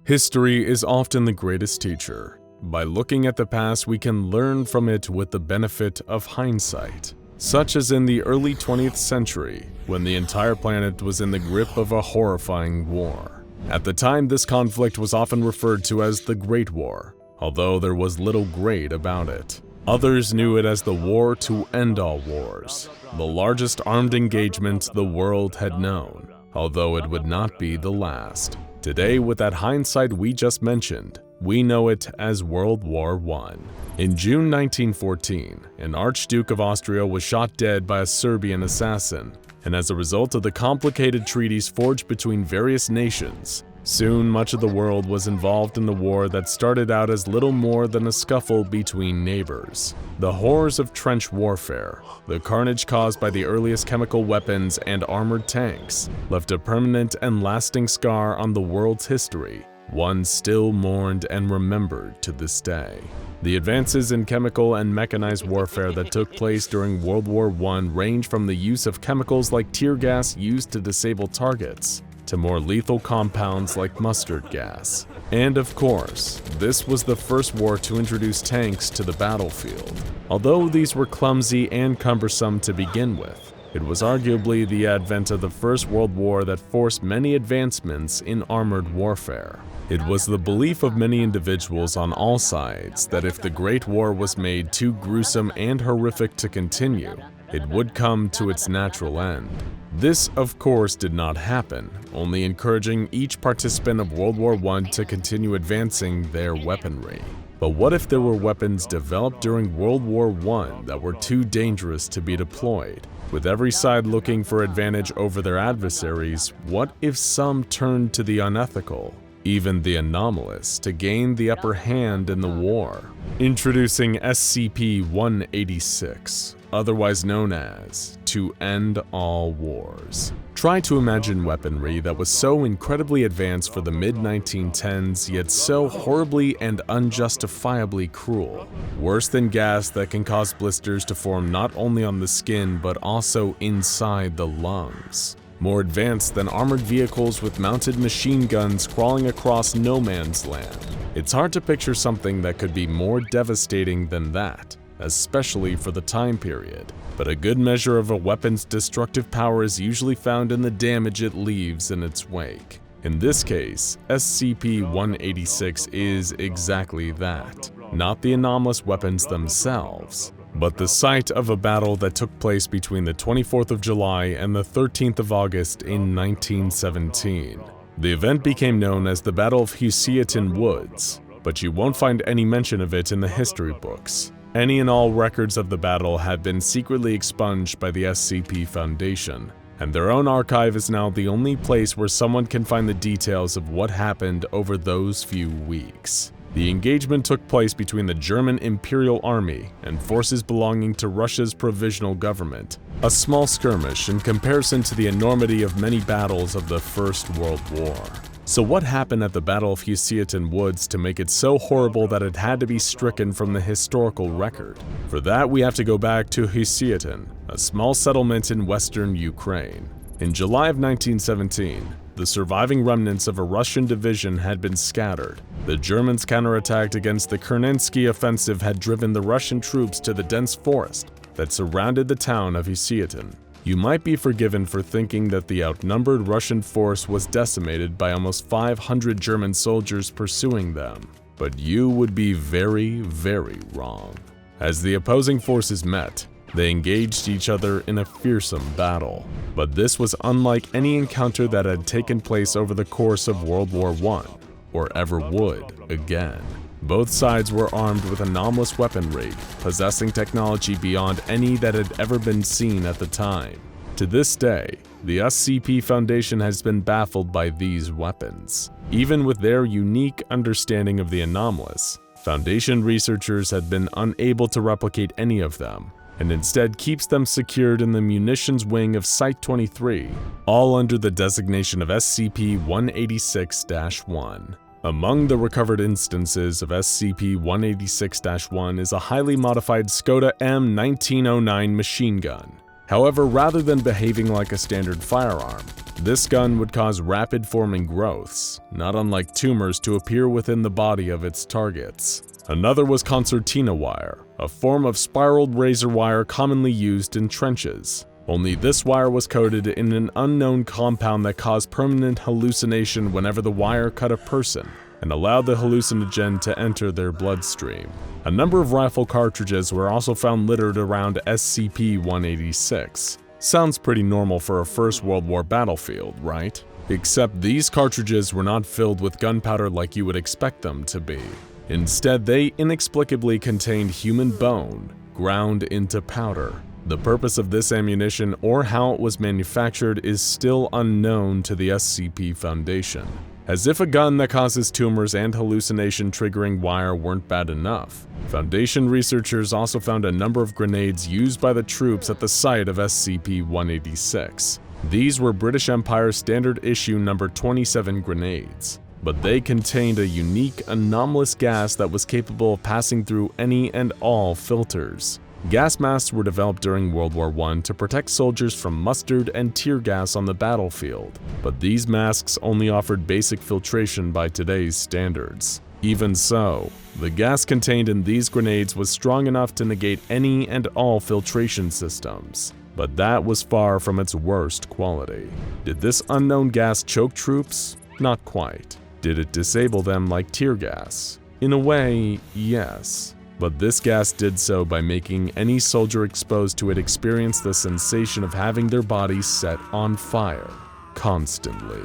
History is often the greatest teacher. By looking at the past, we can learn from it with the benefit of hindsight, such as in the early 20th century, when the entire planet was in the grip of a horrifying war. At the time, this conflict was often referred to as the Great War, although there was little great about it. Others knew it as the war to end all wars, the largest armed engagement the world had known, although it would not be the last. Today, with that hindsight we just mentioned, we know it as World War I. In June 1914, an Archduke of Austria was shot dead by a Serbian assassin, and as a result of the complicated treaties forged between various nations, soon much of the world was involved in the war that started out as little more than a scuffle between neighbors. The horrors of trench warfare, the carnage caused by the earliest chemical weapons and armored tanks, left a permanent and lasting scar on the world's history, one still mourned and remembered to this day. The advances in chemical and mechanized warfare that took place during World War I range from the use of chemicals like tear gas used to disable targets, to more lethal compounds like mustard gas. And of course, this was the first war to introduce tanks to the battlefield. Although these were clumsy and cumbersome to begin with, it was arguably the advent of the First World War that forced many advancements in armored warfare. It was the belief of many individuals on all sides that if the Great War was made too gruesome and horrific to continue, it would come to its natural end. This, of course, did not happen, only encouraging each participant of World War I to continue advancing their weaponry. But what if there were weapons developed during World War I that were too dangerous to be deployed? With every side looking for advantage over their adversaries, what if some turned to the unethical, even the anomalous, to gain the upper hand in the war? Introducing SCP-186, otherwise known as To End All Wars. Try to imagine weaponry that was so incredibly advanced for the mid-1910s, yet so horribly and unjustifiably cruel. Worse than gas that can cause blisters to form not only on the skin but also inside the lungs. More advanced than armored vehicles with mounted machine guns crawling across no man's land. It's hard to picture something that could be more devastating than that, especially for the time period. But a good measure of a weapon's destructive power is usually found in the damage it leaves in its wake. In this case, SCP-186 is exactly that. Not the anomalous weapons themselves, but the site of a battle that took place between the 24th of July and the 13th of August in 1917. The event became known as the Battle of Husiatyn Woods, but you won't find any mention of it in the history books. Any and all records of the battle have been secretly expunged by the SCP Foundation, and their own archive is now the only place where someone can find the details of what happened over those few weeks. The engagement took place between the German Imperial Army and forces belonging to Russia's provisional government, a small skirmish in comparison to the enormity of many battles of the First World War. So what happened at the Battle of Husiatyn Woods to make it so horrible that it had to be stricken from the historical record? For that, we have to go back to Husiatyn, a small settlement in western Ukraine. In July of 1917, the surviving remnants of a Russian division had been scattered. The Germans counterattacked against the Kerensky Offensive had driven the Russian troops to the dense forest that surrounded the town of Husiatyn. You might be forgiven for thinking that the outnumbered Russian force was decimated by almost 500 German soldiers pursuing them, but you would be very, very wrong. As the opposing forces met, they engaged each other in a fearsome battle. But this was unlike any encounter that had taken place over the course of World War I, or ever would again. Both sides were armed with anomalous weaponry, possessing technology beyond any that had ever been seen at the time. To this day, the SCP Foundation has been baffled by these weapons. Even with their unique understanding of the anomalous, Foundation researchers had been unable to replicate any of them, and instead keeps them secured in the munitions wing of Site-23, all under the designation of SCP-186-1. Among the recovered instances of SCP-186-1 is a highly modified Skoda M1909 machine gun. However, rather than behaving like a standard firearm, this gun would cause rapid-forming growths, not unlike tumors, to appear within the body of its targets. Another was concertina wire, a form of spiraled razor wire commonly used in trenches. Only this wire was coated in an unknown compound that caused permanent hallucination whenever the wire cut a person, and allowed the hallucinogen to enter their bloodstream. A number of rifle cartridges were also found littered around SCP-186. Sounds pretty normal for a First World War battlefield, right? Except these cartridges were not filled with gunpowder like you would expect them to be. Instead, they inexplicably contained human bone, ground into powder. The purpose of this ammunition or how it was manufactured is still unknown to the SCP Foundation. As if a gun that causes tumors and hallucination-triggering wire weren't bad enough, Foundation researchers also found a number of grenades used by the troops at the site of SCP-186. These were British Empire Standard Issue No. 27 grenades, but they contained a unique anomalous gas that was capable of passing through any and all filters. Gas masks were developed during World War I to protect soldiers from mustard and tear gas on the battlefield, but these masks only offered basic filtration by today's standards. Even so, the gas contained in these grenades was strong enough to negate any and all filtration systems, but that was far from its worst quality. Did this unknown gas choke troops? Not quite. Did it disable them like tear gas? In a way, yes. But this gas did so by making any soldier exposed to it experience the sensation of having their body set on fire, constantly.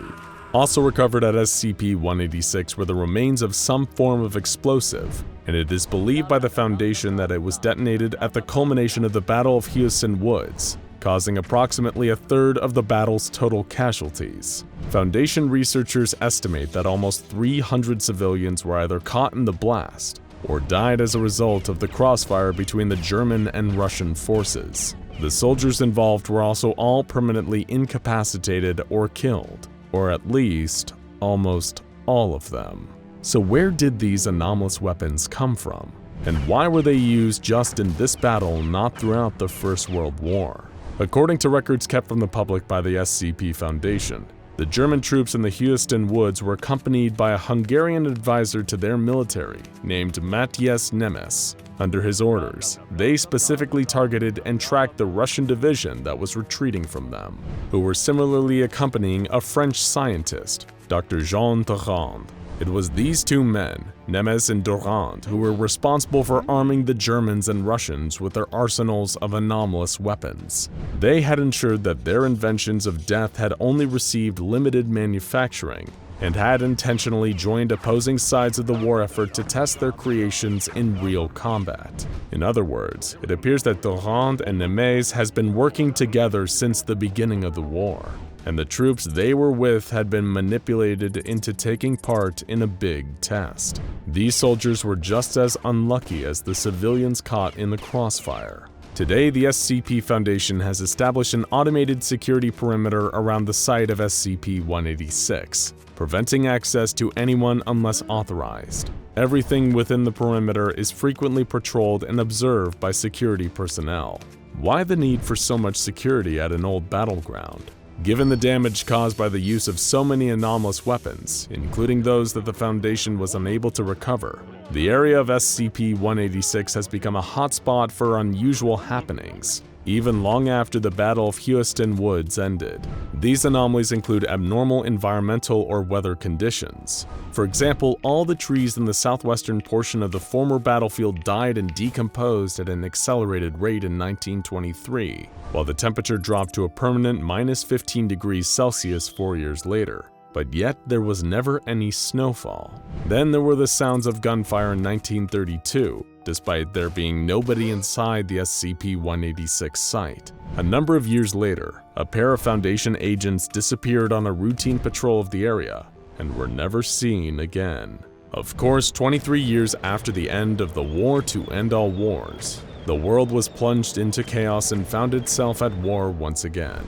Also recovered at SCP-186 were the remains of some form of explosive, and it is believed by the Foundation that it was detonated at the culmination of the Battle of Husiatyn Woods, causing approximately a third of the battle's total casualties. Foundation researchers estimate that almost 300 civilians were either caught in the blast or died as a result of the crossfire between the German and Russian forces. The soldiers involved were also all permanently incapacitated or killed, or at least, almost all of them. So where did these anomalous weapons come from? And why were they used just in this battle, not throughout the First World War? According to records kept from the public by the SCP Foundation, the German troops in the Husiatyn Woods were accompanied by a Hungarian advisor to their military named Matthias Nemes. Under his orders, they specifically targeted and tracked the Russian division that was retreating from them, who were similarly accompanying a French scientist, Dr. Jean Durand. It was these two men, Nemes and Durand, who were responsible for arming the Germans and Russians with their arsenals of anomalous weapons. They had ensured that their inventions of death had only received limited manufacturing, and had intentionally joined opposing sides of the war effort to test their creations in real combat. In other words, it appears that Durand and Nemes has been working together since the beginning of the war, and the troops they were with had been manipulated into taking part in a big test. These soldiers were just as unlucky as the civilians caught in the crossfire. Today, the SCP Foundation has established an automated security perimeter around the site of SCP-186, preventing access to anyone unless authorized. Everything within the perimeter is frequently patrolled and observed by security personnel. Why the need for so much security at an old battleground? Given the damage caused by the use of so many anomalous weapons, including those that the Foundation was unable to recover, the area of SCP-186 has become a hotspot for unusual happenings, even long after the Battle of Husiatyn Woods ended. These anomalies include abnormal environmental or weather conditions. For example, all the trees in the southwestern portion of the former battlefield died and decomposed at an accelerated rate in 1923, while the temperature dropped to a permanent -15 degrees Celsius 4 years later. But yet there was never any snowfall. Then there were the sounds of gunfire in 1932, despite there being nobody inside the SCP-186 site. A number of years later, a pair of Foundation agents disappeared on a routine patrol of the area and were never seen again. Of course, 23 years after the end of the war to end all wars, the world was plunged into chaos and found itself at war once again.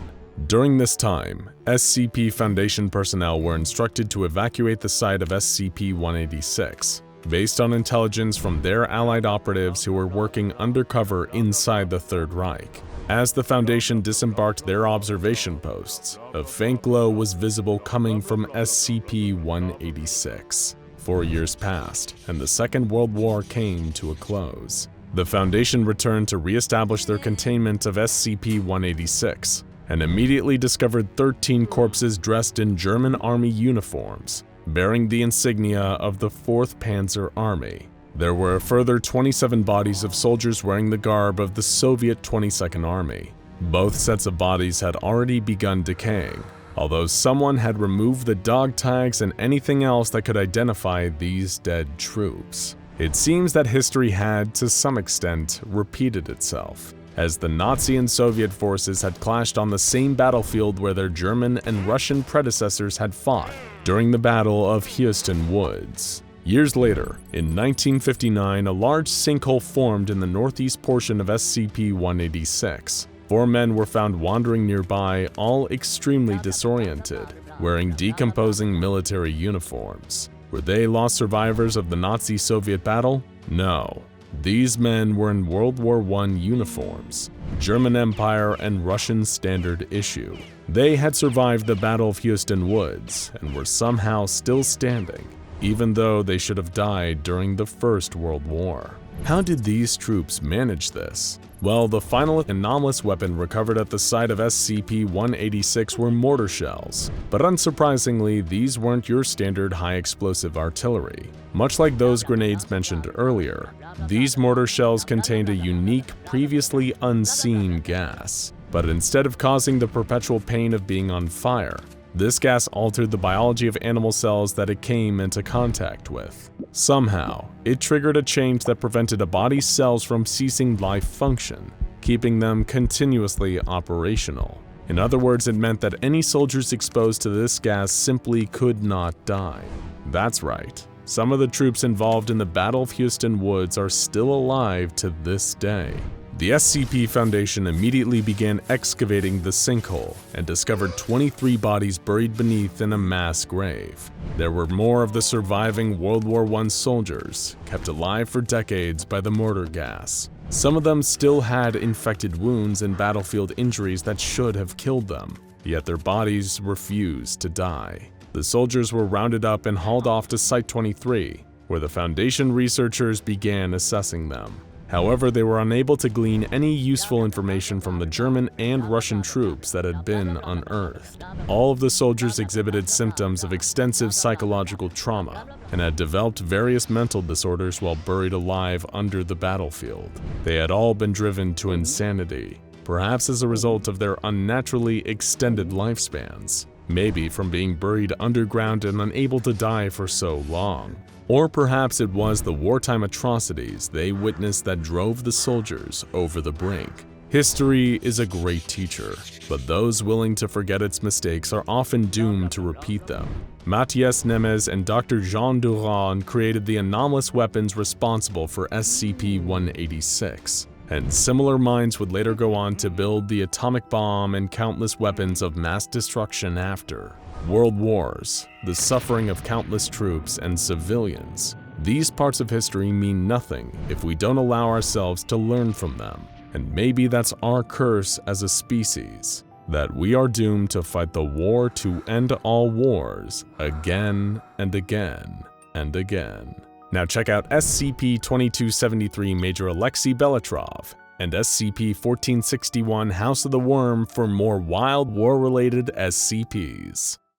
During this time, SCP Foundation personnel were instructed to evacuate the site of SCP-186, based on intelligence from their allied operatives who were working undercover inside the Third Reich. As the Foundation disembarked their observation posts, a faint glow was visible coming from SCP-186. 4 years passed, and the Second World War came to a close. The Foundation returned to re-establish their containment of SCP-186, and immediately discovered 13 corpses dressed in German Army uniforms, bearing the insignia of the 4th Panzer Army. There were a further 27 bodies of soldiers wearing the garb of the Soviet 22nd Army. Both sets of bodies had already begun decaying, although someone had removed the dog tags and anything else that could identify these dead troops. It seems that history had, to some extent, repeated itself, as the Nazi and Soviet forces had clashed on the same battlefield where their German and Russian predecessors had fought during the Battle of Husiatyn Woods. Years later, in 1959, a large sinkhole formed in the northeast portion of SCP-186. 4 men were found wandering nearby, all extremely disoriented, wearing decomposing military uniforms. Were they lost survivors of the Nazi-Soviet battle? No. These men were in World War I uniforms, German Empire and Russian Standard Issue. They had survived the Battle of Husiatyn Woods and were somehow still standing, even though they should have died during the First World War. How did these troops manage this? Well, the final anomalous weapon recovered at the site of SCP-186 were mortar shells, but unsurprisingly, these weren't your standard high-explosive artillery. Much like those grenades mentioned earlier, these mortar shells contained a unique, previously unseen gas. But instead of causing the perpetual pain of being on fire, this gas altered the biology of animal cells that it came into contact with. Somehow, it triggered a change that prevented a body's cells from ceasing life function, keeping them continuously operational. In other words, it meant that any soldiers exposed to this gas simply could not die. That's right. Some of the troops involved in the Battle of Husiatyn Woods are still alive to this day. The SCP Foundation immediately began excavating the sinkhole and discovered 23 bodies buried beneath in a mass grave. There were more of the surviving World War I soldiers, kept alive for decades by the mortar gas. Some of them still had infected wounds and battlefield injuries that should have killed them, yet their bodies refused to die. The soldiers were rounded up and hauled off to Site 23, where the Foundation researchers began assessing them. However, they were unable to glean any useful information from the German and Russian troops that had been unearthed. All of the soldiers exhibited symptoms of extensive psychological trauma and had developed various mental disorders while buried alive under the battlefield. They had all been driven to insanity, perhaps as a result of their unnaturally extended lifespans, maybe from being buried underground and unable to die for so long. Or perhaps it was the wartime atrocities they witnessed that drove the soldiers over the brink. History is a great teacher, but those willing to forget its mistakes are often doomed to repeat them. Matthias Nemes and Dr. Jean Durand created the anomalous weapons responsible for SCP-186, and similar minds would later go on to build the atomic bomb and countless weapons of mass destruction after. World wars, the suffering of countless troops and civilians. These parts of history mean nothing if we don't allow ourselves to learn from them. And maybe that's our curse as a species, that we are doomed to fight the war to end all wars again and again and again. Now check out SCP-2273 Major Alexei Belatrov and SCP-1461 House of the Worm for more wild war-related SCPs.